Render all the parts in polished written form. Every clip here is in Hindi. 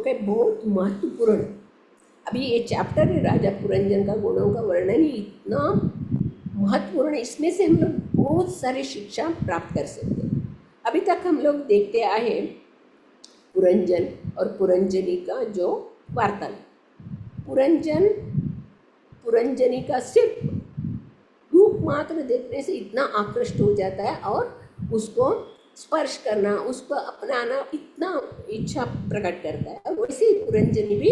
श्लोक है बहुत महत्वपूर्ण। अभी ये चैप्टर है राजा पुरंजन का गुणों का वर्णन ही इतना महत्वपूर्ण है, इसमें से हम लोग बहुत सारी शिक्षा प्राप्त कर सकते हैं। अभी तक हम लोग देखते आए हैं पुरंजन और पुरंजनी का जो वार्तालाप। पुरंजनी का सिर्फ रूप मात्र देखने से इतना आकृष्ट हो जाता है और उसको स्पर्श करना, उसको अपनाना इतना इच्छा प्रकट करता है। और वैसे ही पुरंजनी भी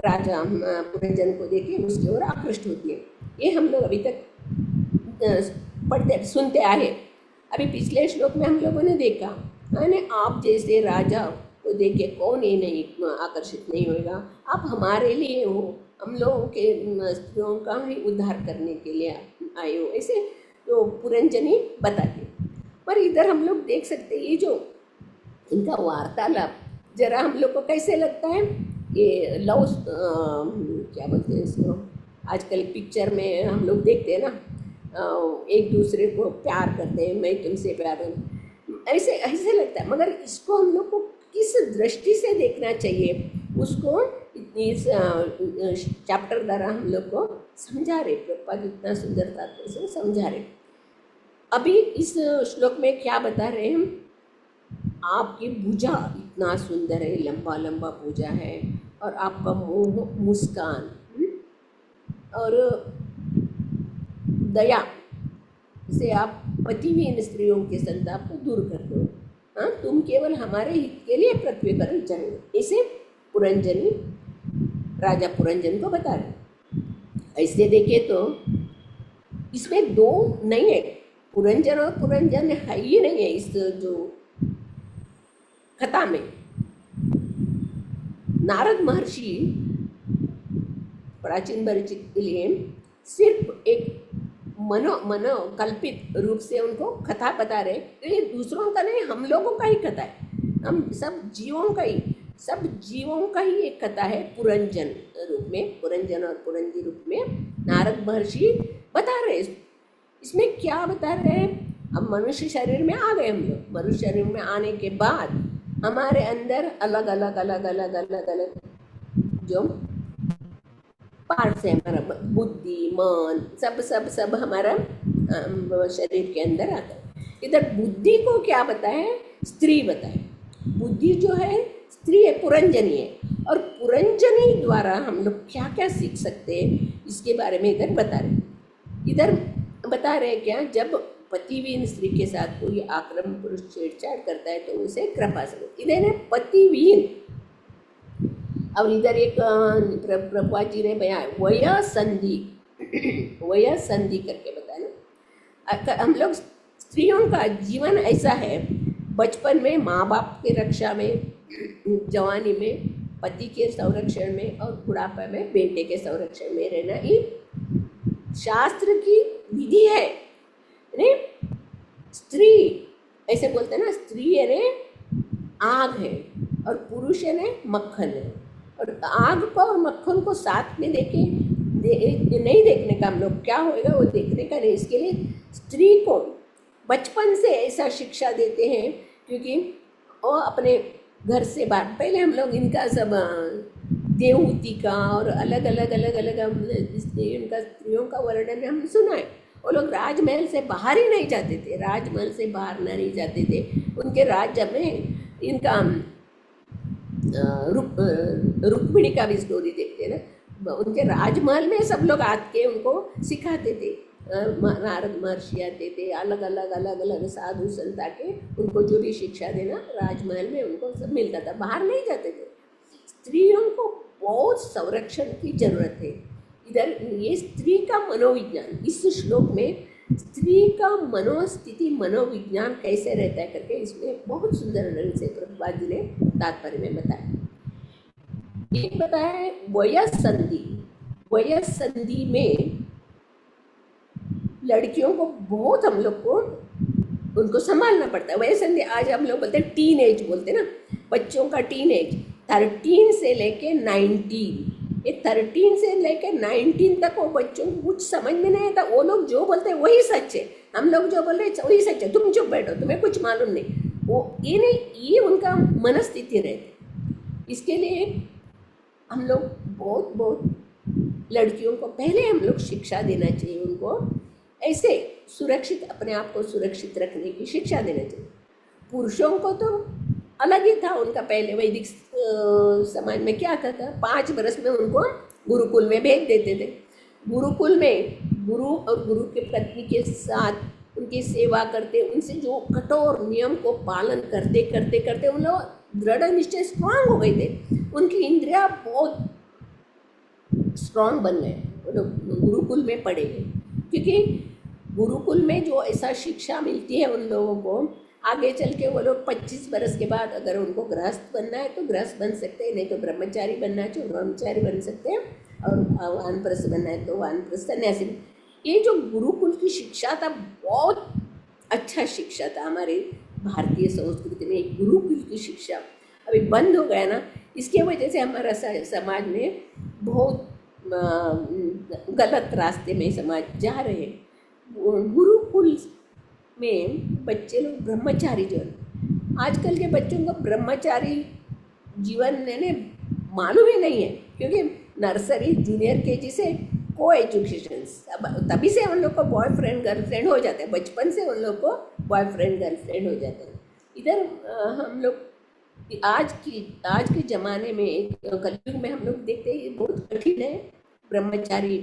राजा पुरंजन को देखे उसकी ओर आकृष्ट होती है। ये हम लोग अभी तक पढ़ते सुनते आए। अभी पिछले श्लोक में हम लोगों ने देखा यानी आप जैसे राजा को देख के कौन ये नहीं आकर्षित नहीं होगा, आप हमारे लिए हो, हम लोगों के स्त्रियों का ही उद्धार करने के लिए आए हो, ऐसे तो पुरंजनी बताते। पर इधर हम लोग देख सकते हैं ये जो इनका वार्तालाप जरा हम लोग को कैसे लगता है, ये लव क्या बोलते हैं इसको, आजकल पिक्चर में हम लोग देखते हैं ना, एक दूसरे को प्यार करते हैं, मैं तुमसे प्यार, ऐसे ऐसे लगता है। मगर इसको हम लोग को किस दृष्टि से देखना चाहिए उसको इस चैप्टर द्वारा हम लोग को समझा रहे, प्रभुपाद इतना सुंदरता से समझा रहे। अभी इस श्लोक में क्या बता रहे हैं, आपकी भुजा इतना सुंदर है, लंबा लंबा भुजा है, और आपका मुंह मुस्कान और दया से आप पतिहीन स्त्रियों के संताप को दूर कर दो। हाँ, तुम केवल हमारे हित के लिए पृथ्वी पर जन्मे, इसे पुरंजनी राजा पुरंजन को बता रहे। ऐसे देखे तो इसमें दो नहीं है, पुरंजन और पुरंजन है ही नहीं है इस जो कथा में। नारद महर्षि प्राचीन परिचित के लिए सिर्फ एक मनो कल्पित रूप से उनको कथा बता रहे, ये दूसरों का नहीं, हम लोगों का ही कथा है, हम सब जीवों का ही एक कथा है। पुरंजन रूप में, पुरंजन और पुरंजी रूप में नारद महर्षि बता रहे। इसमें क्या बता रहे हैं, अब मनुष्य शरीर में आ गए हम लोग, मनुष्य शरीर में आने के बाद हमारे अंदर अलग अलग जो पार्ट्स है, हमारा बुद्धि मन सब हमारा शरीर के अंदर आता है। इधर बुद्धि को क्या बताए, स्त्री बताए। बुद्धि जो है स्त्री है, पुरंजनी है, और पुरंजनी द्वारा हम लोग क्या क्या सीख सकते हैं इसके बारे में इधर बता रहे क्या, जब पतिहीन स्त्री के साथ कोई आक्रमण पुरुष छेड़छाड़ करता है तो उसे कृपा से, इधर है पतिहीन। और इधर एक प्रभुपाद जी ने बयान वया संधि करके बताया। हम लोग स्त्रियों का जीवन ऐसा है, बचपन में माँ बाप के रक्षा में, जवानी में पति के संरक्षण में, और बुढ़ापा में बेटे के संरक्षण में रहना, ये शास्त्र की विधि है। ने स्त्री ऐसे बोलते हैं ना, स्त्री है ने आग है और पुरुष है ने मक्खन है, और आग को और मक्खन को साथ में नहीं देखने का हम लोग, क्या होएगा वो देखने का नहीं। इसके लिए स्त्री को बचपन से ऐसा शिक्षा देते हैं, क्योंकि वो अपने घर से बाहर, पहले हम लोग इनका सब देवहूति का और अलग अलग इनका स्त्रियों का वर्णन हम सुना है। वो लोग राजमहल से बाहर ही नहीं जाते थे, राजमहल से बाहर नहीं जाते थे। उनके राज्य में इनका रुक्मिणी का भी स्टोरी देखते हैं ना, उनके राजमहल में सब लोग आके उनको सिखाते थे। नारद महर्षि आते थे, अलग अलग साधु संत आके उनको जो भी शिक्षा देना राजमहल में उनको सब मिलता था, बाहर नहीं जाते थे। स्त्रियों को बहुत संरक्षण की जरूरत है। इधर ये स्त्री का मनोविज्ञान, इस श्लोक में स्त्री का मनोस्थिति मनोविज्ञान कैसे रहता है करके इसमें बहुत सुंदर ढंग से प्रभुपाद जी ने तात्पर्य में बताया। एक बताया है वयस संधि में लड़कियों को बहुत हम लोग को उनको संभालना पड़ता है। वयस संधि आज हम लोग बोलते हैं टीन एज, बोलते हैं ना, बच्चों का टीन एज 13 से लेके 19, ये 13 से लेकर 19 तक वो बच्चों को कुछ समझ में नहीं आता। वो लोग जो बोलते हैं वही सच है, हम लोग जो बोल रहे हैं वही सच है, तुम चुप बैठो, तुम्हें कुछ मालूम नहीं, वो ये नहीं, ये उनका मनस्थिति रहती। इसके लिए हम लोग बहुत बहुत लड़कियों को पहले हम लोग शिक्षा देना चाहिए, उनको ऐसे सुरक्षित, अपने आप को सुरक्षित रखने की शिक्षा देना चाहिए। पुरुषों को तो अलग ही था उनका, पहले वैदिक समाज में क्या था 5 वर्ष में उनको गुरुकुल में भेज देते थे। गुरुकुल में गुरु और गुरु के पत्नी के साथ उनकी सेवा करते, उनसे जो कठोर नियम को पालन करते करते करते उन लोग दृढ़ निश्चय स्ट्रांग हो गए थे, उनकी इंद्रिया बहुत स्ट्रांग बन गए। वो लोग गुरुकुल में पढ़े गए, क्योंकि गुरुकुल में जो ऐसा शिक्षा मिलती है उन लोगों को, आगे चल के वो लोग 25 बरस के बाद अगर उनको गृहस्थ बनना है तो गृहस्थ बन सकते हैं, नहीं तो ब्रह्मचारी बनना है तो ब्रह्मचारी बन सकते हैं, और वानप्रस्थ बनना है तो वानप्रस्थ सन्यासी। ये जो गुरुकुल की शिक्षा था बहुत अच्छा शिक्षा था। हमारे भारतीय संस्कृति में एक गुरुकुल की शिक्षा अभी बंद हो गया ना, इसके वजह से हमारा समाज में बहुत गलत रास्ते में समाज जा रहे हैं। गुरुकुल में बच्चे लोग ब्रह्मचारी जीवन, आजकल के बच्चों को ब्रह्मचारी जीवन ने मालूम ही नहीं है, क्योंकि नर्सरी जूनियर केजी से को एजुकेशन, तभी से उन लोग को बॉयफ्रेंड गर्लफ्रेंड हो जाते हैं, बचपन से उन लोग को बॉयफ्रेंड गर्लफ्रेंड हो जाते हैं। इधर हम लोग आज के ज़माने में, कलयुग में हम लोग देखते हैं ये बहुत कठिन है ब्रह्मचारी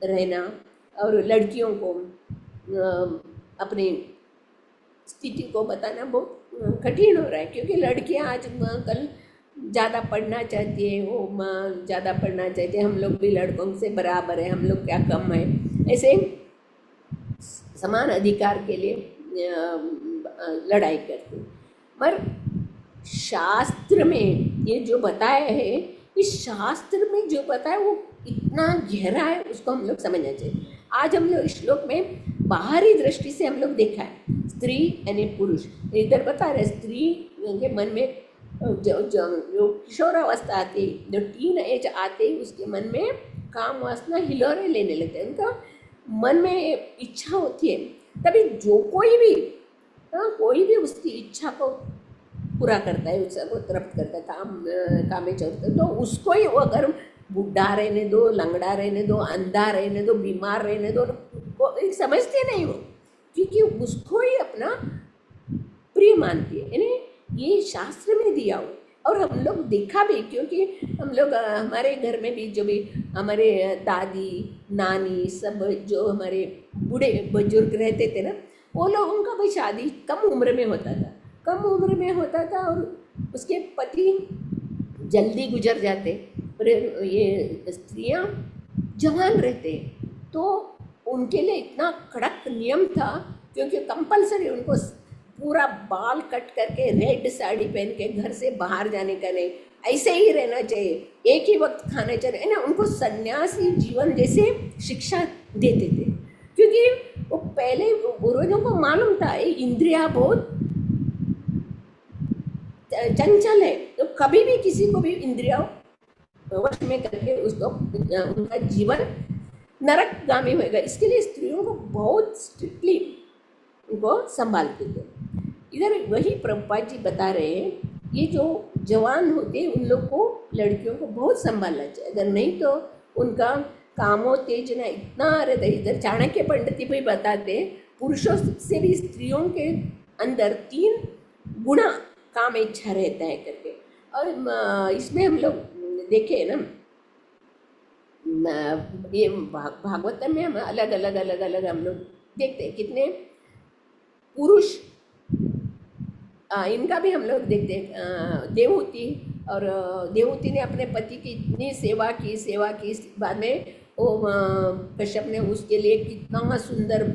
रहना, और लड़कियों को अपनी स्थिति को बताना बहुत कठिन हो रहा है, क्योंकि लड़कियां आज कल ज़्यादा पढ़ना चाहती है, वो ज़्यादा पढ़ना चाहती है, हम लोग भी लड़कों से बराबर है, हम लोग क्या कम है, ऐसे समान अधिकार के लिए लड़ाई करते हैं। मगर शास्त्र में ये जो बताया है, इस शास्त्र में जो बताया वो इतना गहरा है, उसको हम लोग समझना चाहिए। आज हम लोग इस श्लोक में बाहरी दृष्टि से हम लोग देखा है, स्त्री यानी पुरुष, इधर बता रहे स्त्री के मन में जो किशोरावस्था आती है, जो टीन एज आते ही उसके मन में काम वासना हिलोरे लेने लगते हैं, उनका मन में इच्छा होती है, तभी जो कोई भी उसकी इच्छा को पूरा करता है, उसको तृप्त करता है, कामेच्छा, तो उसको ही वो अगर बुढ़ा रहने दो, लंगड़ा रहने दो, अंधा रहने दो, बीमार रहने दो, वो समझते नहीं वो, क्योंकि उसको ही अपना प्रिय मानती है। यानी ये शास्त्र में दिया हुआ, और हम लोग देखा भी, क्योंकि हम लोग हमारे घर में भी जो भी हमारे दादी नानी सब जो हमारे बूढ़े बुजुर्ग रहते थे ना, वो लोग उनका भी शादी कम उम्र में होता था, और उसके पति जल्दी गुजर जाते, और ये स्त्रियां जवान रहते, तो उनके लिए इतना कड़क नियम था, क्योंकि कंपलसरी उनको पूरा बाल कट करके रेड साड़ी पहन के घर से बाहर जाने का नहीं, ऐसे ही रहना चाहिए, एक ही वक्त खाना चाहिए ना, उनको सन्यासी जीवन जैसे शिक्षा देते थे, क्योंकि वो पहले पूर्वजों को मालूम था ये इंद्रिया बहुत चंचल है, तो कभी भी किसी को भी इंद्रिया वश में करके उसको उनका जीवन नरकगामी होगा। इसके लिए स्त्रियों को बहुत स्ट्रिक्टली उनको संभालते थे। इधर वही प्रभुपाद जी बता रहे हैं, ये जो जवान होते हैं उन लोग को, लड़कियों को बहुत संभालना चाहिए, अगर नहीं तो उनका कामोत्तेजना इतना रहता है। इधर चाणक्य पंडित भी बताते हैं, पुरुषों से भी स्त्रियों के अंदर 3 गुना काम इच्छा रहता है करके, और इसमें हम लोग देखे ना, ये भागवतम में हम अलग अलग हम लोग देखते हैं कितने पुरुष, इनका भी हम लोग देखते हैं। देवहूति, और देवहूति ने अपने पति की इतनी सेवा की, बाद में वो कश्यप ने उसके लिए कितना सुंदर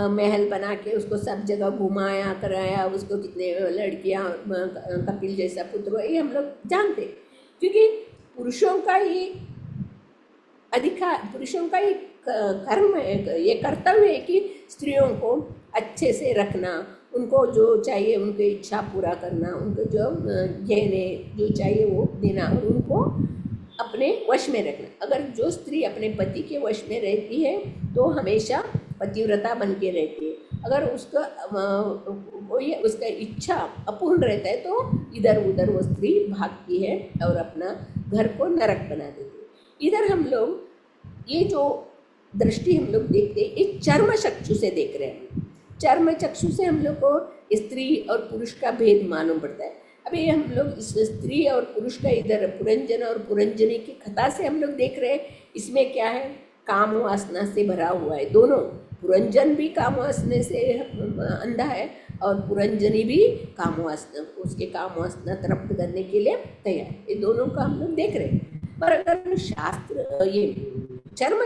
महल बना के उसको सब जगह घुमाया कराया, उसको कितने लड़कियां, कपिल जैसा पुत्र, ये हम लोग जानते, क्योंकि पुरुषों का ये अधिकार, पुरुषों का ये कर्म है, ये कर्तव्य है कि स्त्रियों को अच्छे से रखना, उनको जो चाहिए उनकी इच्छा पूरा करना, उनको जो गहने जो चाहिए वो देना, और उनको अपने वश में रखना। अगर जो स्त्री अपने पति के वश में रहती है तो हमेशा पतिव्रता बन के रहती है। अगर उसका इच्छा अपूर्ण रहता है तो इधर उधर वो स्त्री भागती है और अपना घर को नरक बना देती है। इधर हम लोग ये जो दृष्टि हम लोग देखते हैं, एक चर्म चक्षु से देख रहे हैं। चर्म चक्षु से हम लोग को स्त्री और पुरुष का भेद मालूम पड़ता है। अभी हम लोग इस स्त्री और पुरुष का इधर पुरंजन और पुरंजनी की कथा से हम लोग देख रहे हैं। इसमें क्या है, काम वासना से भरा हुआ है। दोनों, पुरंजन भी काम वासना से अंधा है और पुरंजनी भी काम वासना, उसके काम वासना तृप्त करने के लिए तैयार। ये दोनों का हम लोग देख रहे हैं। पर अगर शास्त्र ये चर्म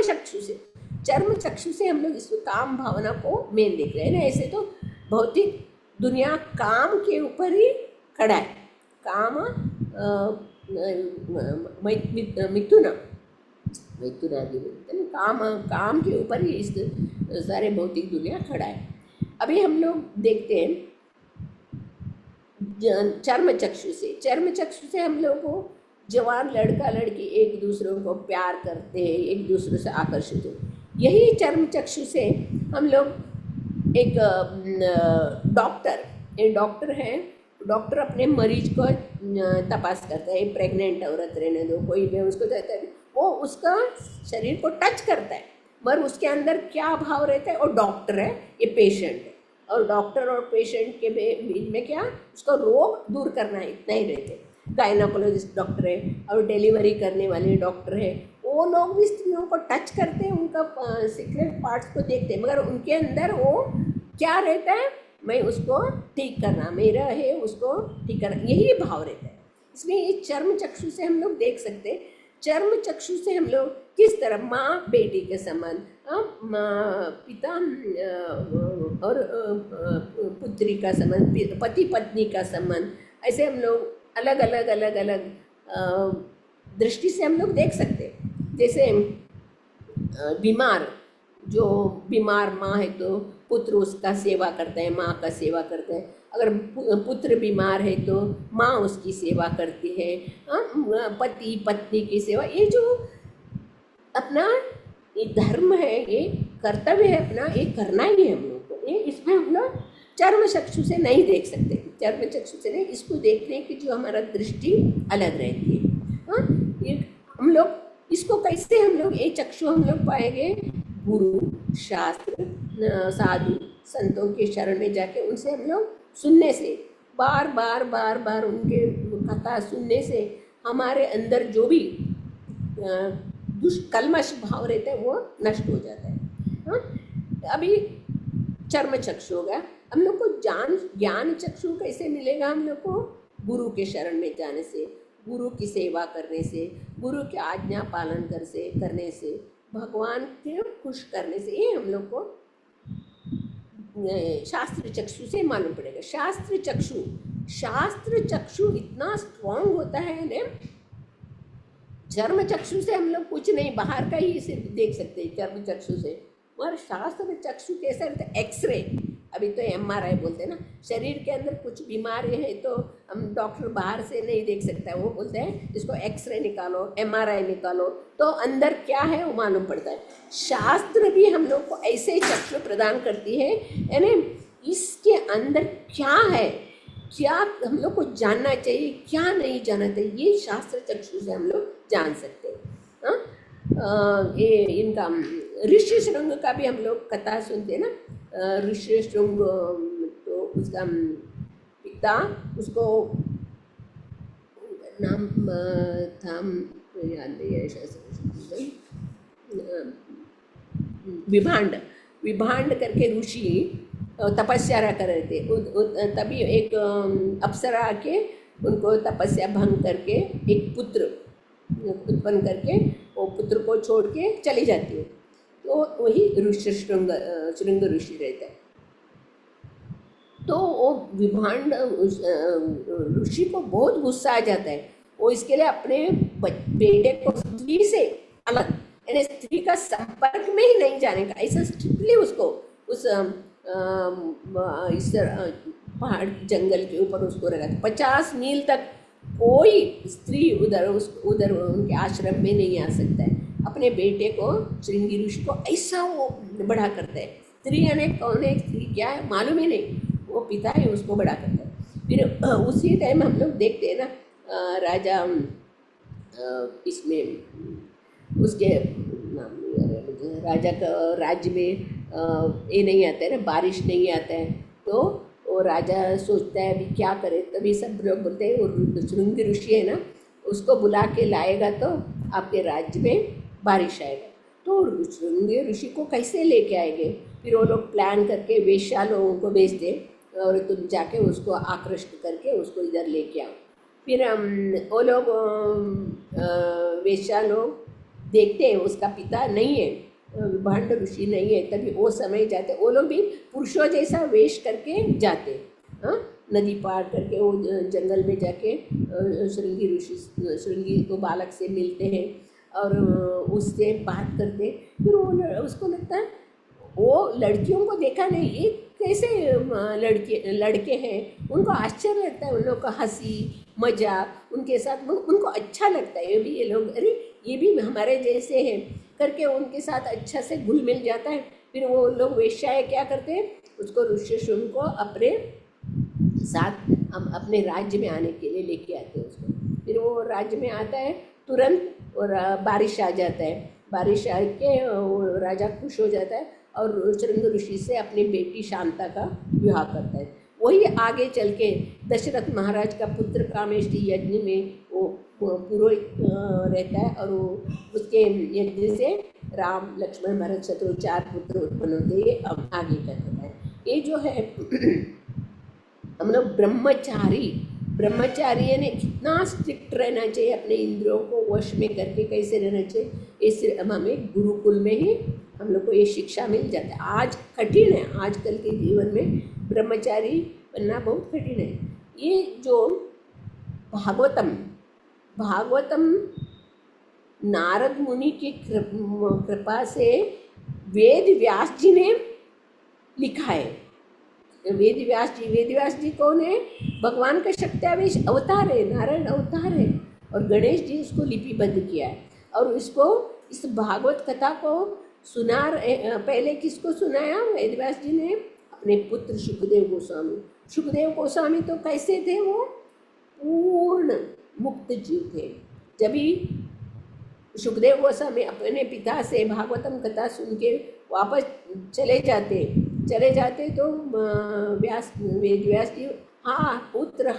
चक्षु से हम लोग इस काम भावना को मेन देख रहे हैं ना। ऐसे तो भौतिक दुनिया काम के ऊपर ही खड़ा है। काम मिथुन आदि बोलते हैं, काम के ऊपर ही इस सारे भौतिक दुनिया खड़ा है। अभी हम लोग देखते हैं चर्म चक्षु से हम लोग को जवान लड़का लड़की एक दूसरे को प्यार करते हैं, एक दूसरे से आकर्षित हो। यही चर्म चक्षु से हम लोग एक डॉक्टर है, डॉक्टर अपने मरीज को तपास करता है। प्रेग्नेंट औरत रहने दो, कोई भी उसको कहता है, वो उसका शरीर को टच करता है, मगर उसके अंदर क्या भाव रहता है। और डॉक्टर है, ये पेशेंट है, और डॉक्टर और पेशेंट के बीच में क्या, उसका रोग दूर करना है, इतना ही रहते। गायनाकोलॉजिस्ट डॉक्टर है और डिलीवरी करने वाले डॉक्टर है, वो लोग भी स्त्रियों को टच करते हैं, उनका सीक्रेट पार्ट्स को देखते हैं, मगर उनके अंदर वो क्या रहता है, मैं उसको ठीक करना, मेरा है उसको ठीक करना, यही भाव रहता है। इसमें ये चर्म चक्षु से हम लोग देख सकते हैं। चर्म चक्षु से हम लोग किस तरह माँ बेटी के संबंध, पिता और पुत्री का संबंध, पति पत्नी का संबंध, ऐसे हम लोग अलग अलग दृष्टि से हम लोग देख सकते हैं। जैसे जो बीमार माँ है तो पुत्र उसका सेवा करता है, माँ का सेवा करता है। अगर पुत्र बीमार है तो माँ उसकी सेवा करती है, पति पत्नी की सेवा। ये जो अपना ये धर्म है, ये कर्तव्य है अपना, ये करना ही है हम लोग को। ये इसमें हम लोग चर्म चक्षु से नहीं देख सकते। चर्म चक्षु से नहीं, इसको देखने की जो हमारा दृष्टि अलग रहती है। ये हम लोग इसको कैसे हम लोग ये चक्षु हम लोग पाएंगे, गुरु शास्त्र साधु संतों के शरण में जाके उनसे हम लोग सुनने से, बार बार उनके कथा सुनने से हमारे अंदर जो भी दुष्कल्मश भाव रहते हैं वो नष्ट हो जाता है। अभी चर्म चक्षु हो गया। हम लोग को ज्ञान चक्षु कैसे मिलेगा? हम लोग को गुरु के शरण में जाने से, गुरु की सेवा करने से, गुरु की आज्ञा पालन करने से, भगवान के खुश करने से, ये हम लोग को शास्त्र चक्षु से मालूम पड़ेगा। शास्त्र चक्षु इतना स्ट्रांग होता है ना, चर्म चक्षु से हम लोग कुछ नहीं, बाहर का ही इसे देख सकते हैं चर्म चक्षु से। और शास्त्र चक्षु कैसा रहता है? एक्सरे, अभी तो MRI बोलते हैं ना, शरीर के अंदर कुछ बीमारी है तो हम डॉक्टर बाहर से नहीं देख सकता है, वो बोलते हैं इसको एक्सरे निकालो, MRI निकालो, तो अंदर क्या है वो मालूम पड़ता है। शास्त्र भी हम लोग को ऐसे ही चक्षु प्रदान करती है, यानी इसके अंदर क्या है, क्या हम लोग को जानना चाहिए, क्या नहीं जानना चाहिए, ये शास्त्र चक्षु से हम लोग जान सकते हैं। ये इनका ऋषि शृंग का भी हम लोग कथा सुनते हैं ना। ऋषि शृंग तो उसका पिता, उसको नाम था याद नहीं है, विभांड करके ऋषि तपस्या कर रहे थे। तभी एक अप्सरा आके उनको तपस्या भंग करके एक पुत्र उत्पन्न करके वो पुत्र को छोड़ के चली जाती है, तो वही ऋषि श्रृंग ऋषि रहता है। तो वो विभांड ऋषि को बहुत गुस्सा आ जाता है। वो इसके लिए अपने बेटे को स्त्री से अलग, यानी स्त्री का संपर्क में ही नहीं जाने का, ऐसा स्ट्रिक्टली उसको उस इस पहाड़ जंगल के ऊपर उसको रखा था। 50 मील तक कोई स्त्री उधर उनके आश्रम में नहीं आ सकता है। अपने बेटे को, श्रृंगी ऋषि को ऐसा वो बड़ा करता है। स्त्री यानी कौन है, स्त्री क्या है मालूम ही नहीं, वो पिता है उसको बड़ा करता है। फिर उसी टाइम हम लोग देखते हैं ना, राजा इसमें उसके नाम नहीं आ रहा है मुझे, राजा का राज्य में ये नहीं आता है ना, बारिश नहीं आता है, तो वो राजा सोचता है अभी क्या करे। तभी सब लोग बोलते हैं वो श्रृंगी ऋषि है ना, उसको बुला के लाएगा तो आपके राज्य में बारिश आएगा। तो श्रृंगी ऋषि को कैसे लेके आएंगे? फिर वो लोग प्लान करके वेश्या लोगों को भेजते और तुम जाके उसको आकृष्ट करके उसको इधर लेके आओ। फिर वो लोग वेश्या लोग देखते हैं उसका पिता नहीं है, भांड ऋषि नहीं है, तभी वो समय जाते, वो लोग भी पुरुषों जैसा वेश करके जाते, हाँ, नदी पार करके वो जंगल में जाके श्रृंगी ऋषि, श्रृंगी को बालक से मिलते हैं और उससे बात करते। फिर वो उसको लगता है वो लड़कियों को देखा नहीं, ये कैसे लड़के हैं, उनको आश्चर्य लगता है, उन लोग का हंसी मजाक उनके साथ उनको अच्छा लगता है। ये लोग अरे ये भी हमारे जैसे हैं करके उनके साथ अच्छा से घुल मिल जाता है। फिर वो लोग वेश्याएँ क्या करते हैं, उसको ऋषिशुन को अपने साथ हम अपने राज्य में आने के लिए लेके आते हैं उसको। फिर वो राज्य में आता है तुरंत और बारिश आ जाता है, बारिश आके राजा खुश हो जाता है और श्रृंगी ऋषि से अपनी बेटी शांता का विवाह करता है। वही आगे चल के दशरथ महाराज का पुत्र कामेष्टि यज्ञ में वो पुरोहित रहता है और वो उसके यज्ञ से राम लक्ष्मण भरत शत्रु 4 पुत्र उत्पन्न होते। ये अब आगे का कथा है। ये जो है हम लोग ब्रह्मचारी ने कितना स्ट्रिक्ट रहना चाहिए, अपने इंद्रियों को वश में करके कैसे रहना चाहिए, इस हमें गुरुकुल में ही हम लोग को ये शिक्षा मिल जाता है। आज कठिन है, आजकल के जीवन में ब्रह्मचारी बनना बहुत कठिन है। ये जो भागवतम नारद मुनि की कृपा से वेद व्यास जी ने लिखा है। वेद व्यास जी कौन है? भगवान का शक्त्यावेश अवतार है, नारायण अवतार है, और गणेश जी इसको लिपिबद्ध किया है। और इसको इस भागवत कथा को पहले किसको सुनाया? वेद व्यास जी ने अपने पुत्र सुखदेव गोस्वामी तो कैसे थे? वो पूर्ण मुक्त जीव थे। जब ही सुखदेव गोस्वामी अपने पिता से भागवतम कथा सुन के वापस चले जाते तो वेद व्यास जी पुत्र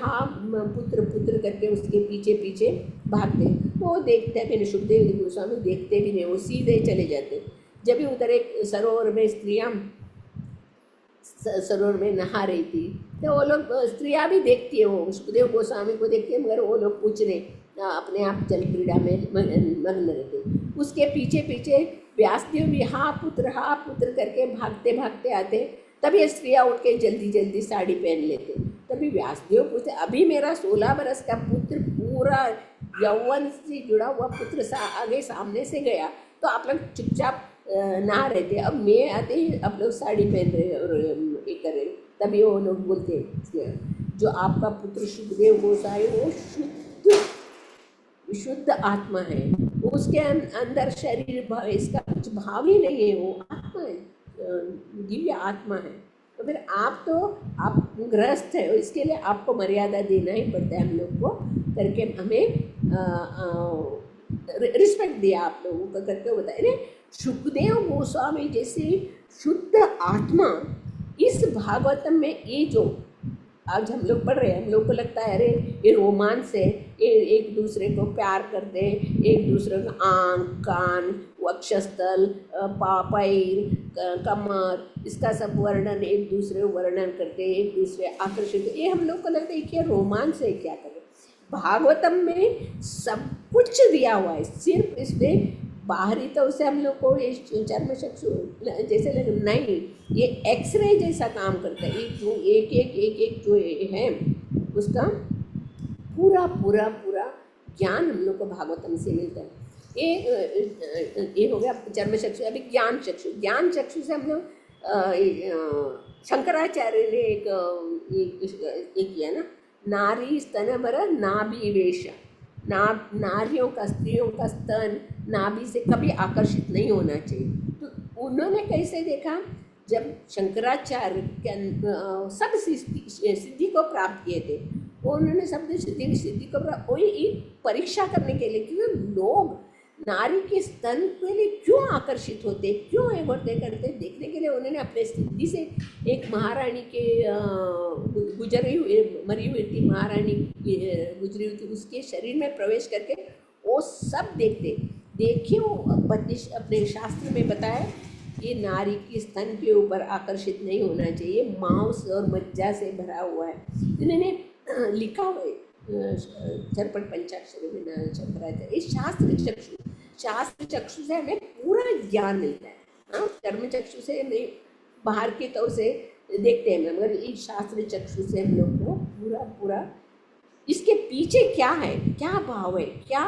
करके उसके पीछे भागते। वो देखते फिर सुखदेव गोस्वामी देखते भी नहीं, वो सीधे चले जाते। जब भी उधर एक सरोवर में स्त्रियाँ सरोवर में नहा रही थी तो वो लोग स्त्रियाँ भी देखती है, वो सुखदेव गोस्वामी को देखती है, मगर वो लोग कुछ नहीं, अपने आप जल क्रीड़ा में मग्न रहते। उसके पीछे व्यासदेव भी पुत्र करके भागते आते। तभी स्त्रियाँ उठ के जल्दी साड़ी पहन लेते। तभी व्यासदेव पूछते, अभी मेरा 16 बरस का पुत्र पूरा यौवन से जुड़ा हुआ पुत्र आगे सामने से गया, तो आप लोग चुपचाप नहा रहे थे, अब मैं आते ही आप लोग साड़ी पहन रहे और ये कर रहे। तभी वो लोग बोलते जो आपका पुत्र सुखदेव गोसाई वो शुद्ध आत्मा है, उसके अंदर शरीर भाव इसका कुछ भाव ही नहीं है, वो आत्मा है, दिव्य आत्मा है। तो फिर आप गृहस्थ है, इसके लिए आपको मर्यादा देना ही पड़ता है। हम लोग को करके हमें रिस्पेक्ट दिया आप लोगों को करके बताए। सुखदेव गोस्वामी जैसी शुद्ध आत्मा इस भागवतम में, ये जो आज हम लोग पढ़ रहे हैं, हम लोग को लगता है अरे ये रोमांस है, ये एक दूसरे को प्यार करते हैं, एक दूसरे को आँख कान वक्षस्थल पैर कमर इसका सब वर्णन एक दूसरे को वर्णन करते हैं, एक दूसरे आकर्षित, ये हम लोग को लगता है कि रोमांस है, क्या करें। भागवतम में सब कुछ दिया हुआ है, सिर्फ इसमें बाहरी तो उसे हम लोग को ये चर्म चक्षु जैसे लगे नहीं, ये एक्सरे जैसा काम करता है। एक जो है उसका पूरा ज्ञान हम लोग को भागवतम से मिलता है। ये हो गया चर्म चक्षु। अभी ज्ञान चक्षु से हम लोग शंकराचार्य ने एक किया ना, नारी स्तनभर नाभिवेश, नारियों का स्त्रियों का स्तन नाभि से कभी आकर्षित नहीं होना चाहिए। तो उन्होंने कैसे देखा, जब शंकराचार्य के सब सिद्धि को प्राप्त किए थे, वो उन्होंने सब सिद्धि को प्राप्त वही एक परीक्षा करने के लिए, क्योंकि लोग नारी के स्तन के लिए क्यों आकर्षित होते, क्यों ये बढ़ते करते, देखने के लिए उन्होंने अपने सिद्धि से एक महारानी के गुजरी हुई मरी हुई थी, महारानी गुजरी हुई थी, उसके शरीर में प्रवेश करके वो सब देखिए वो अपने शास्त्र में बताया ये नारी के स्तन के ऊपर आकर्षित नहीं होना चाहिए, मांस और मज्जा से भरा हुआ है। इन्होंने लिखा हुआ है चरपट पंचाक्षरी में शंकराचार्य। इस शास्त्र चक्षु से हमें पूरा ज्ञान मिलता है। हाँ, कर्म चक्षु से नहीं, बाहर के तौर से देखते हैं, मगर इस शास्त्र चक्षु से हम लोग को पूरा इसके पीछे क्या है, क्या भाव है, क्या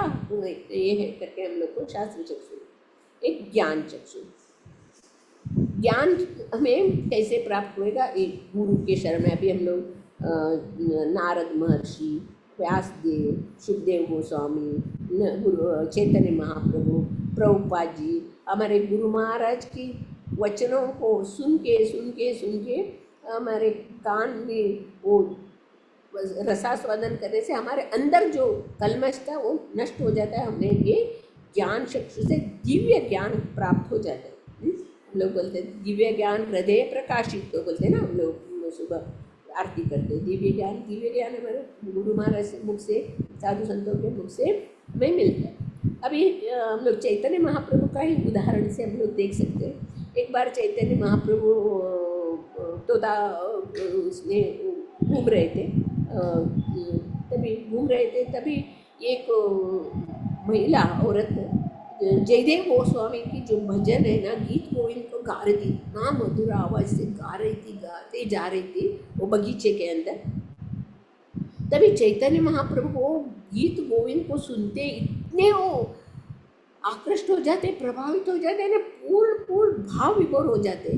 ये है करके हम लोग को शास्त्र चक्षु, एक ज्ञान चक्षु। ज्ञान हमें कैसे प्राप्त होएगा, एक गुरु के शरण में। अभी हम लोग नारद महर्षि, व्यासदेव, सुखदेव गोस्वामी, गुरु चैतन्य महाप्रभु, प्रभुपाद जी, हमारे गुरु महाराज की वचनों को सुन के हमारे कान में वो रसास्वादन करने से हमारे अंदर जो कलमश था वो नष्ट हो जाता है। हमें ये ज्ञान चक्षु से दिव्य ज्ञान प्राप्त हो जाता है। हम लोग बोलते हैं दिव्य ज्ञान हृदय प्रकाशित, तो बोलते हैं ना, हम लोग सुबह आरती करते हैं। दिव्य ज्ञान हमारे गुरु महाराज से मुख से, साधु संतों के मुख से हमें मिलता है। अभी हम लोग चैतन्य महाप्रभु का ही उदाहरण से हम लोग देख सकते हैं। एक बार चैतन्य महाप्रभु तोता उसमें घूम रहे थे, तभी एक महिला औरत जयदेव गोस्वामी की जो भजन है ना, गीत गोविंद को गा रही थी, इतना मधुर आवाज से गा रही थी, गाते जा रही थी वो बगीचे के अंदर। तभी चैतन्य महाप्रभु वो गीत गोविंद को सुनते इतने वो आकृष्ट हो जाते, प्रभावित हो जाते ना, पूर्ण भाव विभोर हो जाते।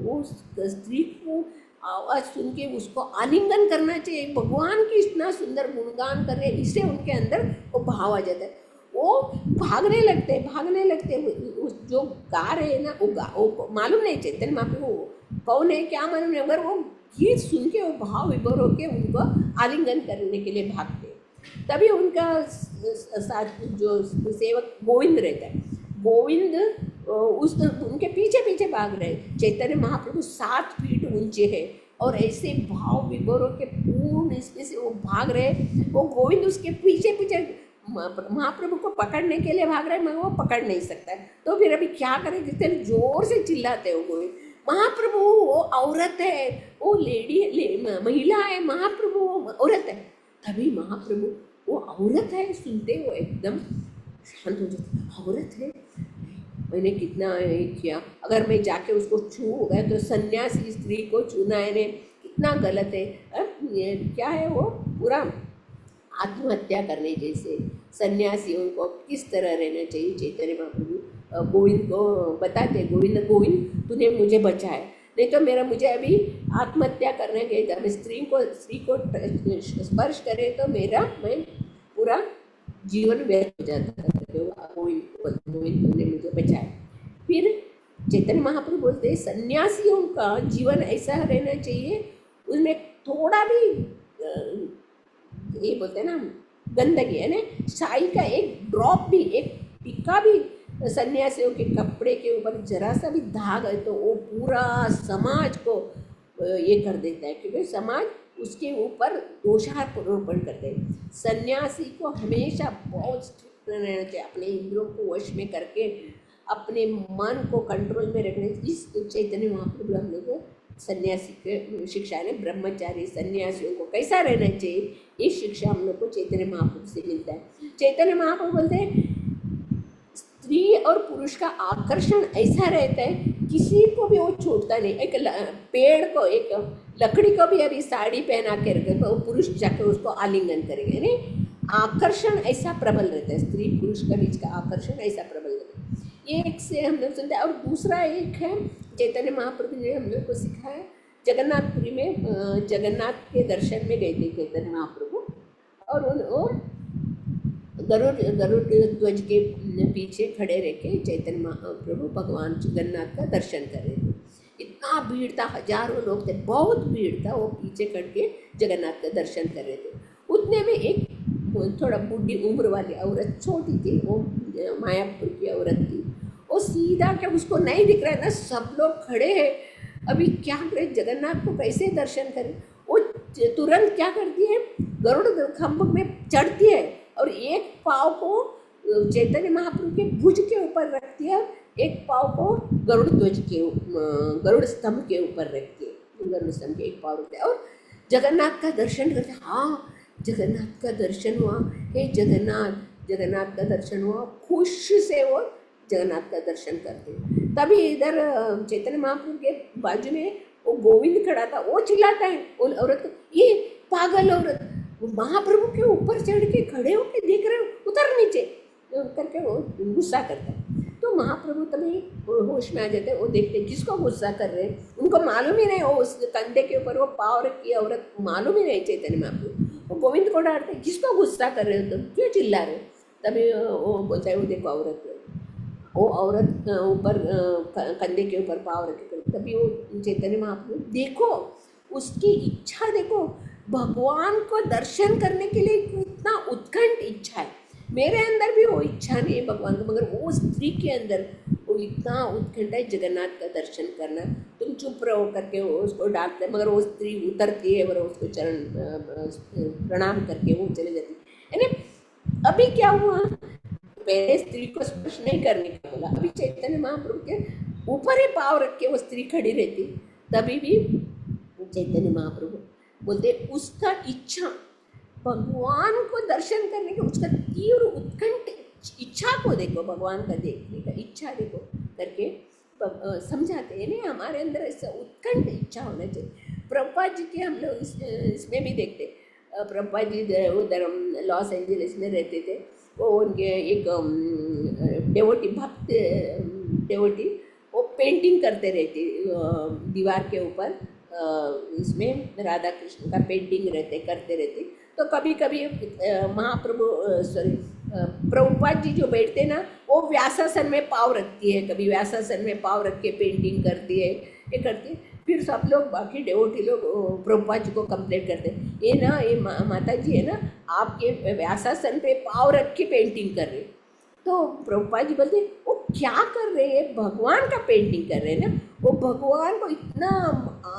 वो स्त्री को आवाज़ सुन के उसको आलिंगन करना चाहिए, भगवान की इतना सुंदर गुणगान कर रहे, इससे उनके अंदर वो भाव आ जाता है। वो भागने लगते उस जो गा रहे हैं ना, वो मालूम नहीं चैतन्य महाप्रभु कौन है, क्या मालूम नहीं, मगर वो गीत सुन के वो भाव विभोर होके उनको आलिंगन करने के लिए भागते। तभी उनका जो सेवक गोविंद रहता है, गोविंद उनके पीछे भाग रहे। चैतन्य महाप्रभु 7 फीट ऊंचे हैं और ऐसे भाव विभोर के पूर्ण इसमें से वो भाग रहे। वो गोविंद उसके पीछे महाप्रभु को पकड़ने के लिए भाग रहे, मगर वो पकड़ नहीं सकता। तो फिर अभी क्या करें, जितने जोर से चिल्लाते हो गोविंद, महाप्रभु वो औरत है, वो महिला है, महाप्रभु वो औरत है। तभी महाप्रभु वो औरत है सुनते हो एकदम शांत हो जाते, औरत है, मैंने कितना किया, अगर मैं जाके उसको छू गया तो सन्यासी स्त्री को छूना है कितना गलत है। ये क्या है, वो पूरा आत्महत्या करने जैसे। सन्यासियों को किस तरह रहना चाहिए, चैतन्य महाप्रभु गोविंद को बताते, गोविंद तूने मुझे बचाया, नहीं तो मुझे अभी आत्महत्या करने गई था, मैं स्त्री को स्पर्श करे तो मैं पूरा जीवन व्यर्थ हो जाता था। गोविंद ने मुझे बचाया। फिर चैतन्य महाप्रभु बोलते हैं सन्यासियों का जीवन ऐसा रहना चाहिए, उसमें थोड़ा भी ये बोलते हैं ना गंदगी है ना, साई का एक ड्रॉप भी, एक टिक्का भी सन्यासियों के कपड़े के ऊपर जरा सा भी दाग है तो वो पूरा समाज को ये कर देता है, क्योंकि समाज उसके ऊपर दोषारोपण करते हैं। सन्यासी को हमेशा बहुत स्ट्रिक्ट रहना चाहिए, अपने इंद्रियों को वश में करके अपने मन को कंट्रोल में रखने। इस चैतन्य महाप्रभु हम लोग सन्यासी के शिक्षा ने, ब्रह्मचारी सन्यासियों को कैसा रहना चाहिए, ये शिक्षा हम लोग को चैतन्य महाप्रभु से मिलता है। चैतन्य महाप्रभु बोलते हैं स्त्री और पुरुष का आकर्षण ऐसा रहता है, किसी को भी वो छोड़ता नहीं। एक पेड़ को, एक लकड़ी को भी अभी साड़ी पहना के रखे तो पुरुष जाकर उसको आलिंगन करेंगे, नहीं, आकर्षण ऐसा प्रबल रहता है, स्त्री पुरुष के बीच का आकर्षण ऐसा प्रबल रहता है। ये एक से हम लोग सुनते हैं। और दूसरा एक है चैतन्य महाप्रभु ने हम लोग को सिखाया, जगन्नाथपुरी में जगन्नाथ के दर्शन में गए थे चैतन्य महाप्रभु, और गरुड़ गरुड़ ध्वज के पीछे खड़े रह के चैतन्य महाप्रभु भगवान जगन्नाथ का दर्शन कर रहे थे। इतना भीड़ था, हजारों लोग थे, बहुत भीड़ था। वो पीछे खड़ के जगन्नाथ का दर्शन कर रहे थे। उतने में एक थोड़ा बूढ़ी उम्र वाली औरत, छोटी थी, वो मायापुर की औरत थी। वो सीधा क्या, उसको नहीं दिख रहा है ना, सब लोग खड़े हैं, अभी क्या करें, जगन्नाथ को कैसे दर्शन करें। वो तुरंत क्या करती है, गरुड़ खंभ में चढ़ती है और एक पाँव को चैतन्य महाप्रभु के भुज के ऊपर रखती है, एक पाँव को गरुड़ ध्वज के गरुड़ स्तंभ के ऊपर रखती है। गरुड़ स्तंभ के एक पाँव रखते हैं और जगन्नाथ का दर्शन करते हैं। हाँ, जगन्नाथ का दर्शन हुआ, हे जगन्नाथ, जगन्नाथ का दर्शन हुआ। खुश से वो जगन्नाथ का दर्शन करते हैं। तभी इधर चैतन्य महाप्रभु के बाजू में वो गोविंद खड़ा था। वो चिल्लाता है उन औरत को, ये पागल औरत, महाप्रभु के ऊपर चढ़ के खड़े होके देख रहे हो, उतर नीचे करके वो गुस्सा करता है। तो महाप्रभु तभी होश में आ जाते हैं। वो देखते किसको गुस्सा कर रहे हैं, उनको मालूम ही नहीं। वो उस कंधे के ऊपर वो पाँव रखी औरत, मालूम ही नहीं चैतन्य महाप्रभु। वो गोविंद को डांटते, किसको गुस्सा कर रहे हो तुम, क्यों चिल्ला रहे हो। तभी वो बोलता है, वो देखो औरत, वो औरत ऊपर कंधे के ऊपर पाँव रखे। तभी वो चैतन्य महाप्रभु, देखो उसकी इच्छा, देखो भगवान को दर्शन करने के लिए इतना उत्कंठ इच्छा है। मेरे अंदर भी वो इच्छा नहीं है भगवान को, मगर वो स्त्री के अंदर वो इतना उत्कंठ है जगन्नाथ का दर्शन करना। तुम चुप रहो करके वो उसको डांटते, मगर वो स्त्री उतरती है और उसको चरण प्रणाम करके वो चले जाती है। यानी अभी क्या हुआ, पहले स्त्री को स्पर्श नहीं करने का बोला, अभी चैतन्य महाप्रभु के ऊपर ही पाँव रख के वो स्त्री खड़ी रहती। तभी भी चैतन्य महाप्रभु बोलते उसका इच्छा, भगवान को दर्शन करने की उसका तीव्र उत्कंठ इच्छा को देखो, भगवान का देखने का इच्छा देखो करके समझाते हैं। नहीं, हमारे अंदर ऐसा उत्कंठ इच्छा होना चाहिए। प्रभुपाद जी के हम लोग इसमें भी देखते, प्रभुपाद जी उधर लॉस एंजलिस में रहते थे। वो उनके एक डेवोटी, भक्त डेवोटी, वो पेंटिंग करते रहते दीवार के ऊपर, इसमें राधा कृष्ण का पेंटिंग करते रहते। तो कभी कभी महाप्रभु प्रभुपाद जी जो बैठते ना, वो व्यासासन में पाँव रखती है, कभी व्यासासन में पाँव रख के पेंटिंग करती है, ये करती है। फिर सब लोग, बाकी डेवोटी लोग प्रभुपाद जी को कंप्लेंट करते हैं, ये ना, ये माता जी है ना, आपके व्यासासन पे पाँव रख के पेंटिंग कर रहे। तो प्रभुपाद जी बोलते वो क्या कर रहे हैं, भगवान का पेंटिंग कर रहे हैं ना, वो भगवान को इतना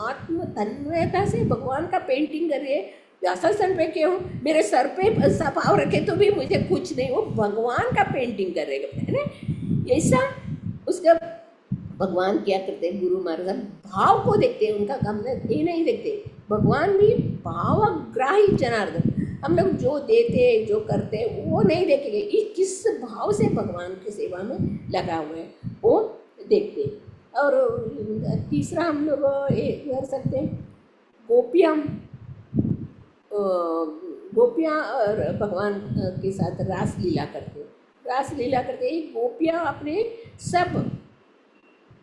आत्म तन्मयता से भगवान का पेंटिंग कर रही है। व्यासासन पे क्यों, मेरे सर पे पाँव रखे तो भी मुझे कुछ नहीं, वो भगवान का पेंटिंग कर रहे हैं ना। ऐसा उसका भगवान क्या करते हैं, गुरु महाराज भाव को देखते हैं, उनका काम ये नहीं देखते। भगवान भी भावग्राही जनार्दन, हम लोग जो देते जो करते वो नहीं देखेंगे, ये किस भाव से भगवान की सेवा में लगा हुआ है वो देखते। और तीसरा हम लोग ये कर सकते हैं, गोपियाँ और भगवान के साथ रास लीला करते, रास लीला करते। गोपियाँ अपने सब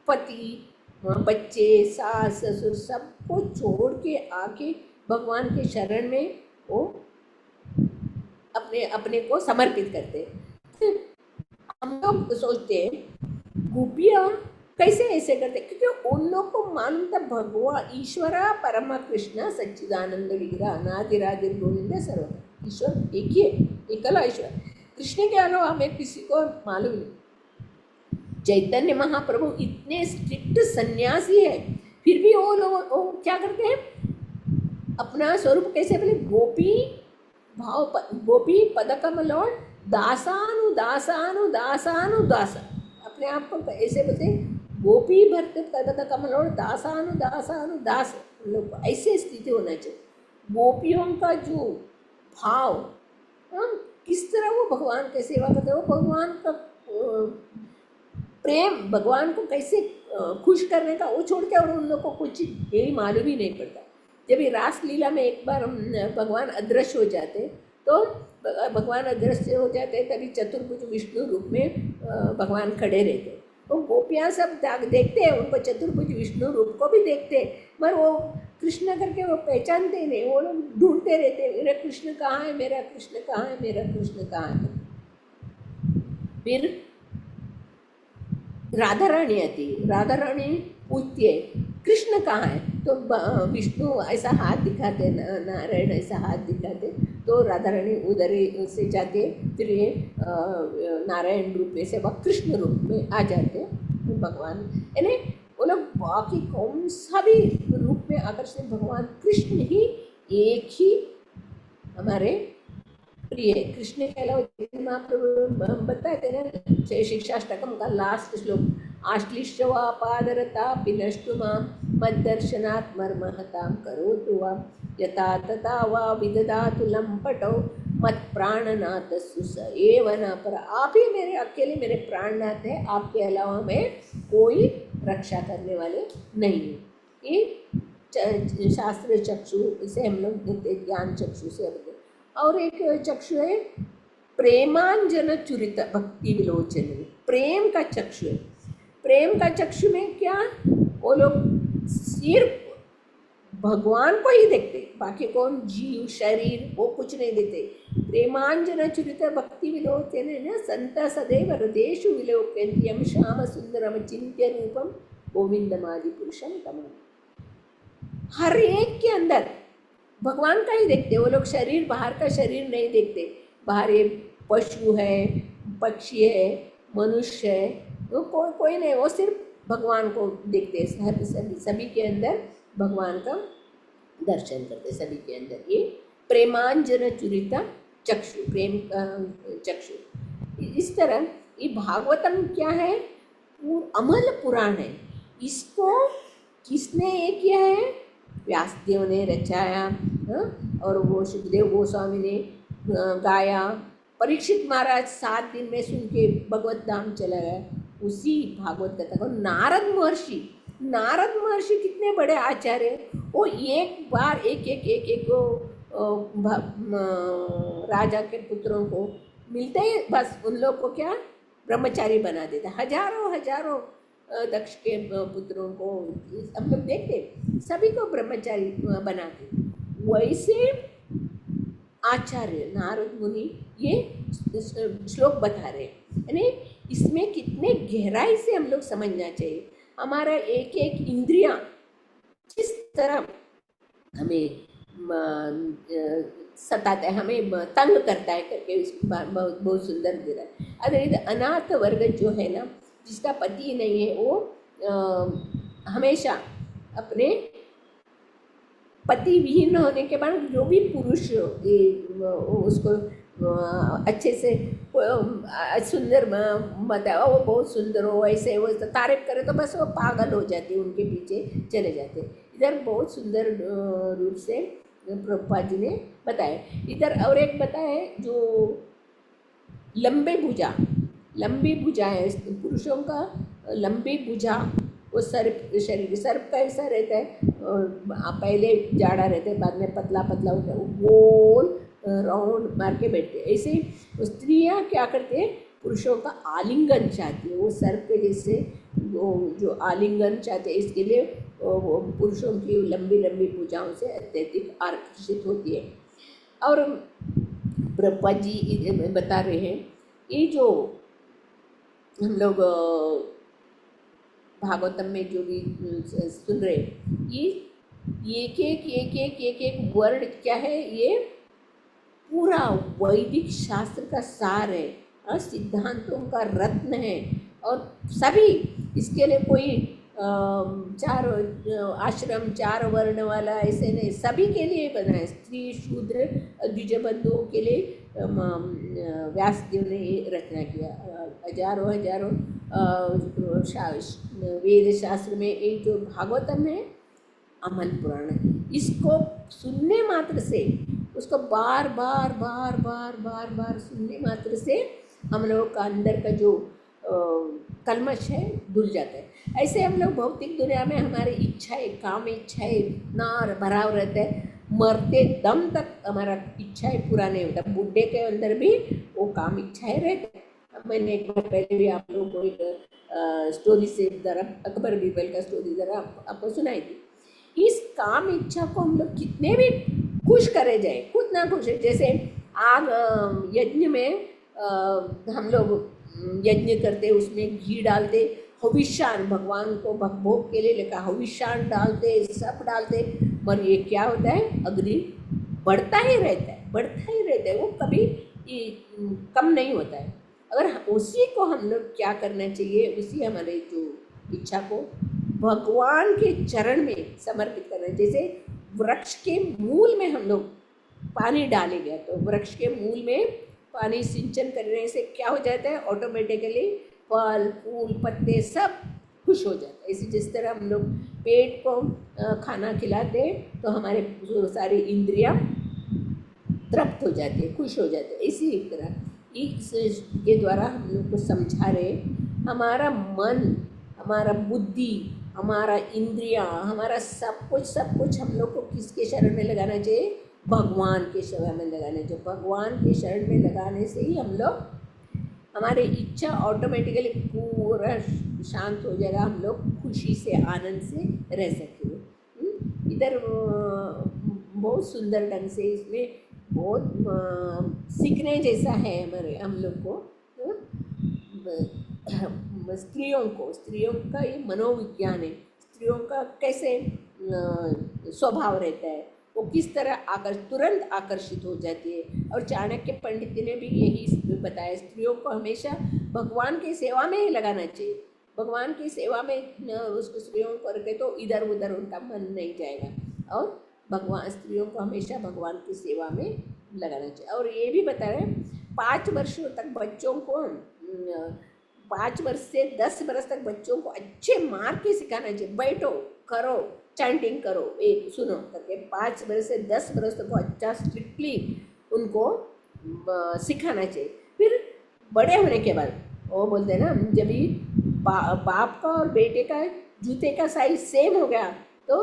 पति, बच्चे, सास ससुर सबको छोड़ के आके भगवान के शरण में वो अपने अपने को समर्पित करते। हम लोग सोचते हैं गोपियाँ कैसे ऐसे करते, क्योंकि उन लोग को मालूम था भगवान ईश्वरा परम कृष्ण सच्चिदानंद विग्रह अनादिरादिर गोविंद सर्व, ईश्वर एक ही है, एकला ईश्वर, कृष्ण के अलावा हमें किसी को मालूम नहीं। चैतन्य महाप्रभु इतने स्ट्रिक्ट सन्यासी है, फिर भी वो लोग क्या करते हैं, अपना स्वरूप कैसे बोले, गोपी भाव, गोपी पदकमलों दासानुदास, अपने आप को ऐसे बोलते हैं, गोपी भक्त पदकमलों दासानुदास, लोग को ऐसे स्थिति होना चाहिए। गोपियों का जो भाव, किस तरह वो भगवान की सेवा करते हैं, वो भगवान का प्रेम, भगवान को कैसे खुश करने का वो छोड़ के, और उन लोग को कुछ यही मालूम ही नहीं पड़ता। जब ये रास लीला में एक बार भगवान अदृश्य हो जाते, तो भगवान अदृश्य हो जाते, तभी चतुर्भुज विष्णु रूप में भगवान खड़े रहते। वो गोपियाँ सब देखते हैं उनको, चतुर्भुज विष्णु रूप को भी देखते हैं, मगर वो कृष्ण करके वो पहचानते नहीं, वो लोग ढूंढते रहते, मेरा कृष्ण कहाँ है, मेरा कृष्ण कहाँ है, मेरा कृष्ण कहाँ है। फिर राधा रानी आती है। राधा रानी पूछती है कृष्ण कहाँ है, तो विष्णु ऐसा हाथ दिखाते, नारायण ऐसा हाथ दिखाते, तो राधा रानी उधर ही से जाते, फिर ये नारायण रूप में से वह कृष्ण रूप में आ जाते भगवान। यानी वो लोग बाकी कौन सा भी रूप में आकर्षित, भगवान कृष्ण ही एक ही हमारे प्रिय। कृष्ण के अलावा महाप्रभु बताते ना शिक्षाष्टकम का लास्ट श्लोक, आश्लिष्यवा पादरता पिनष्टु मां मद्दर्शनात् मर्महतां करोतु वा यथा तथा वा विदधातु लंपटो मत प्राणनाथ सुस एव न पर। आप ही मेरे अकेले मेरे प्राणनाथ है, आपके अलावा मैं कोई रक्षा करने वाले नहीं हूँ। ये शास्त्र चक्षु इसे हम लोग देखते, ज्ञान चक्षु से। और एक चक्षु है प्रेमांजन चुरित भक्ति विलोचन, प्रेम का चक्षु है। प्रेम का चक्षु में क्या, वो लोग सिर्फ भगवान को ही देखते, बाकी कौन जीव शरीर वो कुछ नहीं देते। प्रेमांजन चुरित भक्ति विलोचन न संत सदैव हृदयेषु विलोकयन्ति यं श्याम सुंदरम चिंत्य रूपम गोविंदमादि पुरुषम तमम्। हर एक के अंदर भगवान का ही देखते वो लोग, शरीर बाहर का शरीर नहीं देखते। बाहर ये पशु है, पक्षी है, मनुष्य है, वो कोई नहीं, वो सिर्फ भगवान को देखते। सभी के अंदर भगवान का दर्शन करते, सभी के अंदर। ये प्रेमांजन चुरिता चक्षु, प्रेम का चक्षु। इस तरह ये भागवतम क्या है, अमल पुराण है। इसको किसने ये किया है, व्यासदेव ने रचाया, और वो सुखदेव गोस्वामी ने गाया। परीक्षित महाराज 7 दिन में सुन के भगवत धाम चला गया। उसी भागवत कथा को नारद महर्षि कितने बड़े आचार्य, वो एक बार एक को राजा के पुत्रों को मिलते ही बस उन लोग को क्या ब्रह्मचारी बना देता। हजारों दक्ष के पुत्रों को हम लोग देखते, सभी को ब्रह्मचारी बनाते। वैसे आचार्य नारद मुनि ये श्लोक बता रहे हैं। यानी इसमें कितने गहराई से हम लोग समझना चाहिए। हमारा एक एक इंद्रियां किस तरह हमें सताता है, हमें तंग करता है करके इस बहुत सुंदर दे रहा है। अगर अनाथ वर्ग जो है ना, जिसका पति नहीं है, वो हमेशा अपने पति विहीन होने के बाद जो भी पुरुष उसको अच्छे से सुंदर बताया, वो बहुत सुंदर हो, ऐसे वो तारीफ करे तो बस वो पागल हो जाती, उनके पीछे चले जाते। इधर बहुत सुंदर रूप से प्रभुपाद जी ने बताया। इधर और एक बताया जो लंबी भुजा है पुरुषों का, लंबी भुजा, वो सर्प का ऐसा रहता है, पहले जाड़ा रहता है, बाद में पतला होता है, वो गोल राउंड मार के बैठते हैं। ऐसे स्त्रियाँ क्या करते हैं, पुरुषों का आलिंगन चाहती है, वो सर्प के जैसे वो जो आलिंगन चाहते हैं, इसके लिए वो पुरुषों की लंबी भुजाओं से अत्यधिक आकर्षित होती है। और प्रभुपाद जी बता रहे हैं, ये जो हम लोग भागवतम में जो भी सुन रहे, ये एक वर्ड क्या है, ये पूरा वैदिक शास्त्र का सार है और सिद्धांतों का रत्न है। और सभी इसके लिए कोई 4 आश्रम 4 वर्ण वाला ऐसे नहीं, सभी के लिए बना है। स्त्री शूद्र द्विजबंधुओं के लिए व्यासदेव ने ये रचना किया। हजारों वेद शास्त्र में एक जो भागवतम है, अमल पुराण है, इसको सुनने मात्र से, उसको बार बार सुनने मात्र से हम लोगों का अंदर का जो कलमश है धुल जाता है। ऐसे हम लोग भौतिक दुनिया में हमारी इच्छाएं, काम इच्छाएं इतना भराव रहता है, मरते दम तक हमारा इच्छाएं पूरा नहीं होता। बुढ़े के अंदर भी वो काम इच्छाएं रहते हैं। मैंने एक बार पहले भी आप लोगों को एक स्टोरी से ज़रा अकबर बीरबल का स्टोरी ज़रा आपको सुनाई थी। इस काम इच्छा को हम लोग कितने भी खुश करे जाए, खुद ना खुश है। जैसे आग यज्ञ में हम लोग यज्ञ करते, उसमें घी डालते, हविष्यान भगवान को भोग के लिए लेकर हविष्यान डालते, सब डालते, पर ये क्या होता है, अग्नि बढ़ता ही रहता है, बढ़ता ही रहता है, वो कभी कम नहीं होता है। अगर उसी को हम लोग क्या करना चाहिए, उसी हमारे जो इच्छा को भगवान के चरण में समर्पित करना। जैसे वृक्ष के मूल में हम लोग पानी डालेंगे, तो वृक्ष के मूल में पानी सिंचन करने से क्या हो जाता है, ऑटोमेटिकली फल फूल पत्ते सब खुश हो जाता है। इसी जिस तरह हम लोग पेट को खाना खिलाते हैं तो हमारे सारी इंद्रियां तृप्त हो जाती है, खुश हो जाते हैं। इसी तरह के द्वारा हम लोग को समझा रहे, हमारा मन, हमारा बुद्धि, हमारा इंद्रियां, हमारा सब कुछ हम लोग को किसके शरण में लगाना चाहिए, भगवान के शरण में लगाना चाहिए। भगवान के शरण में लगाने से ही हम लोग, हमारी इच्छा ऑटोमेटिकली पूरा शांत हो जाएगा, हम लोग खुशी से आनंद से रह सकेंगे। इधर बहुत सुंदर ढंग से इसमें बहुत सीखने जैसा है हमारे हम लोग को। स्त्रियों का ये मनोविज्ञान है, स्त्रियों का कैसे स्वभाव रहता है, वो किस तरह तुरंत आकर्षित हो जाती है। और चाणक्य पंडित ने भी यही बताया, स्त्रियों को हमेशा भगवान की सेवा में ही लगाना चाहिए। भगवान की सेवा में उसको स्त्रियों को करके तो इधर उधर उनका मन नहीं जाएगा, और स्त्रियों को हमेशा भगवान की सेवा में लगाना चाहिए। और ये भी बता रहे 5 वर्षों तक बच्चों को, 5 वर्ष से 10 वर्ष तक बच्चों को अच्छे मार के सिखाना चाहिए। बैठो, करो, चैंटिंग करो, एक सुनो करके 5 वर्ष से 10 वर्ष तक को अच्छा स्ट्रिक्टली उनको सिखाना चाहिए। फिर बड़े होने के बाद वो बोलते हैं ना, जब भी बाप का और बेटे का जूते का साइज सेम हो गया तो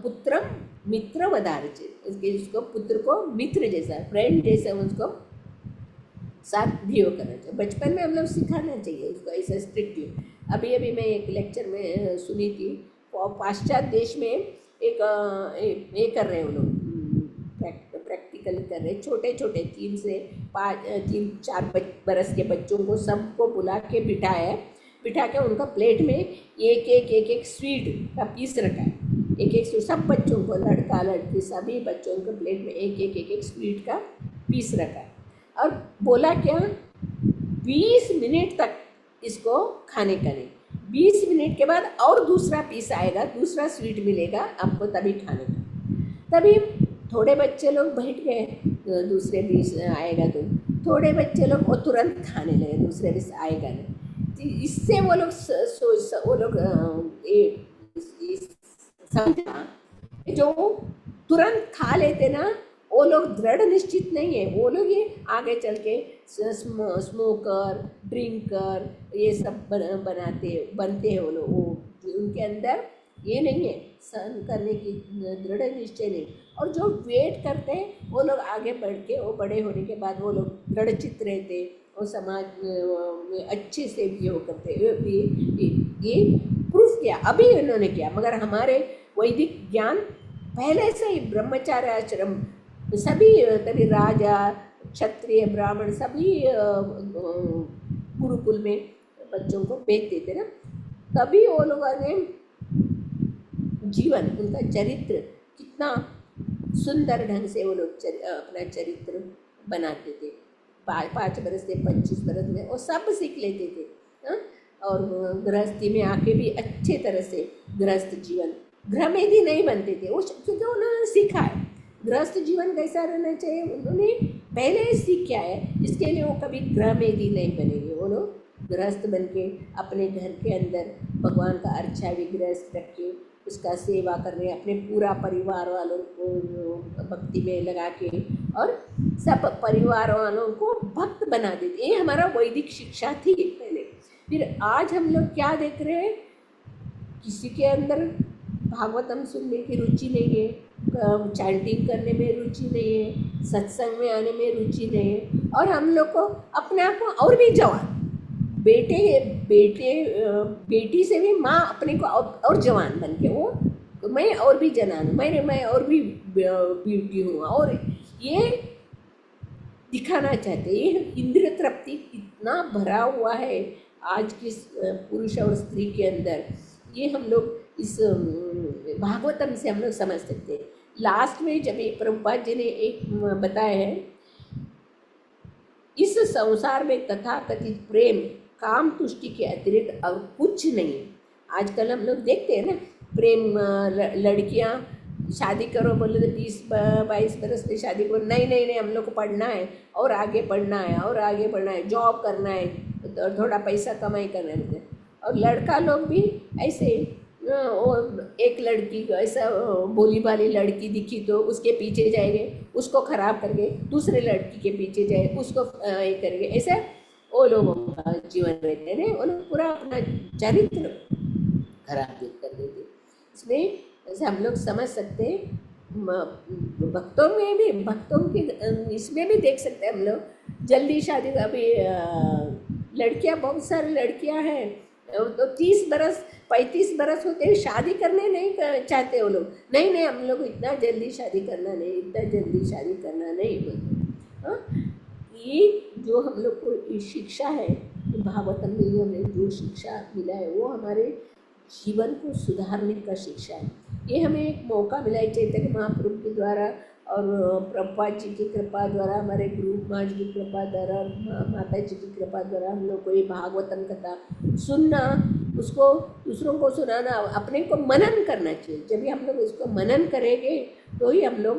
पुत्र मित्र वधार्चे, उसको पुत्र को मित्र जैसा, फ्रेंड जैसा उसको साथ बिहेव करना चाहिए। बचपन में हम लोग सिखाना चाहिए उसको ऐसा स्ट्रिक्टली। अभी मैं एक लेक्चर में सुनी थी, पाश्चात्य देश में एक कर रहे हैं वो लोग, प्रैक्टिकल कर रहे, छोटे 3 से 4 बरस के बच्चों को सबको बुला के बिठा के उनका प्लेट में एक स्वीट का पीस रखा है। एक सब बच्चों को, लड़का लड़की सभी बच्चों को प्लेट में एक स्वीट का पीस रखा है, और बोला क्या, 20 मिनट तक इसको खाने का नहीं, 20 मिनट के बाद और दूसरा पीस आएगा, दूसरा स्वीट मिलेगा आपको, तभी खाने का। तभी थोड़े बच्चे लोग बैठ गए, दूसरे पीस आएगा तो थोड़े बच्चे लोग वो तुरंत खाने लगे, दूसरे पीस आएगा नहीं। इससे वो लोग समझा, जो तुरंत खा लेते ना, वो लोग दृढ़ निश्चित नहीं है, वो लोग ये आगे चल के स्मोकर, ड्रिंकर, ये सब बनते हैं वो लोग, वो उनके अंदर ये नहीं है, सहन करने की दृढ़ निश्चय नहीं। और जो वेट करते हैं वो लोग आगे बढ़ के, वो बड़े होने के बाद वो लोग दृढ़चित्त रहते और समाज में अच्छे से भी वो करते। ये प्रूफ किया अभी इन्होंने किया, मगर हमारे वैदिक ज्ञान पहले से ही ब्रह्मचार्य आश्रम सभी, तभी राजा क्षत्रिय ब्राह्मण सभी गुरुकुल में बच्चों को भेजते थे ना, तभी वो लोगों ने जीवन, उनका चरित्र कितना सुंदर ढंग से वो लोग अपना चरित्र बनाते थे। 5 बरस से 25 बरस में वो सब सीख लेते थे। और गृहस्थी में आके भी अच्छे तरह से गृहस्थ जीवन, गृहमेधी नहीं बनते थे वो, क्योंकि उन्होंने सीखा है गृहस्थ जीवन कैसा रहना चाहिए, उन्होंने पहले ही सीख किया है। इसके लिए वो कभी गृहमेधी नहीं बनेंगे। वो लोग गृहस्थ बन के अपने घर के अंदर भगवान का अर्चा विग्रह रख के उसका सेवा करने, अपने पूरा परिवार वालों को भक्ति में लगा के और सब परिवार वालों को भक्त बना देते। ये हमारा वैदिक शिक्षा थी पहले। फिर आज हम लोग क्या देख रहे हैं, किसी के अंदर भागवतम सुनने की रुचि नहीं है, चैंटिंग करने में रुचि नहीं है, सत्संग में आने में रुचि नहीं है, और हम लोग को अपने आप को और भी जवान, बेटी से भी माँ अपने को और जवान बन के, वो तो मैं और भी जवान हूँ, मैं और भी ब्यूटी हूँ। और ये दिखाना चाहते हैं। ये इंद्रिय तृप्ति इतना भरा हुआ है आज की पुरुष और स्त्री के अंदर, ये हम लोग इस भागवतम से हम लोग समझ सकते हैं। लास्ट में जब प्रभुपाद जी ने एक बताया है, इस संसार में तथाकथित प्रेम काम तुष्टि के अतिरिक्त और कुछ नहीं। आजकल हम लोग देखते हैं ना, प्रेम लड़कियां शादी करो बोले तो 20-22 बरस में शादी करो, नहीं नहीं नहीं हम लोग को पढ़ना है और आगे पढ़ना है और आगे पढ़ना है, जॉब करना है और थोड़ा पैसा कमाई करना है। और लड़का लोग भी ऐसे एक लड़की को ऐसा भोली भाली लड़की दिखी तो उसके पीछे जाएंगे, उसको खराब करके दूसरे लड़की के पीछे जाए, उसको ये करेंगे। ऐसा वो लोगों का जीवन रहते हैं, वो लोग पूरा अपना चरित्र खराब कर देते। इसमें ऐसे हम लोग समझ सकते हैं, भक्तों में भी, भक्तों की इसमें भी देख सकते हैं हम लोग। जल्दी शादी, अभी लड़कियां, बहुत सारी लड़कियां हैं तो 30 बरस 35 बरस होते हैं, शादी करने नहीं चाहते वो लोग। नहीं नहीं हम लोग इतना जल्दी शादी करना नहीं, इतना जल्दी शादी करना नहीं बोलते। हाँ, ये जो हम लोग को शिक्षा है भागवतम में, हमें जो शिक्षा मिला है वो हमारे जीवन को सुधारने का शिक्षा है। ये हमें एक मौका मिला है चैतन्य महाप्रभु के द्वारा और प्रभुपाद जी की कृपा द्वारा, हमारे गुरु महाराज की कृपा द्वारा, माता जी की कृपा द्वारा हम लोग को ये भागवतम कथा सुनना, उसको दूसरों को सुनाना, अपने को मनन करना चाहिए। जब भी हम लोग इसको मनन करेंगे तो ही हम लोग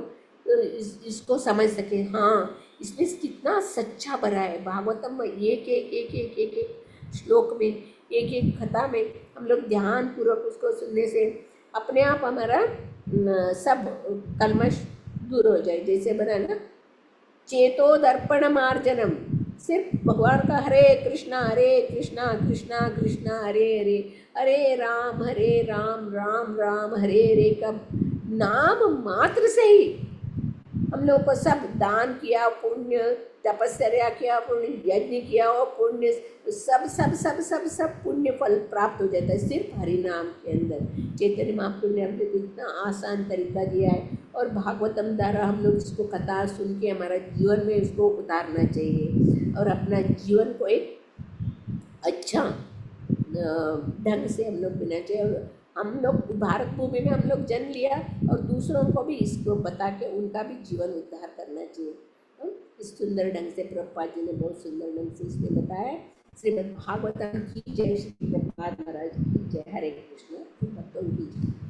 इसको समझ सकें, हाँ इसमें कितना सच्चा भरा है। भागवतम में एक एक एक एक एक एक श्लोक में, एक एक कथा में हम लोग ध्यान पूर्वक उसको सुनने से अपने आप हमारा सब कलमश दूर हो जाए। जैसे बना ना, चेतो दर्पण मार्जनम, सिर्फ भगवान का हरे कृष्णा कृष्णा कृष्णा हरे हरे, हरे राम राम राम हरे हरे का नाम मात्र से ही हम लोग को सब दान किया, पुण्य तपस्या किया, पुण्य यज्ञ किया और पुण्य सब सब सब सब सब पुण्य फल प्राप्त हो जाता है सिर्फ हरि नाम के अंदर। चैतन्य महाप्रभु ने हमको इतना आसान तरीका दिया है और भागवतम द्वारा हम लोग इसको कथा सुन के हमारा जीवन में इसको उतारना चाहिए और अपना जीवन को एक अच्छा ढंग से हम लोग बिना चाहिए। और हम लोग भारत भूमि में हम लोग जन्म लिया और दूसरों को भी इसको बता के उनका भी जीवन उद्धार करना चाहिए। इस सुंदर ढंग से प्रभुपाद जी ने बहुत सुंदर ढंग से इसमें बताया। श्रीमद् भागवतम की जय, श्री प्रभुपाद महाराज की जय, हरे कृष्ण। भक्तों की जय।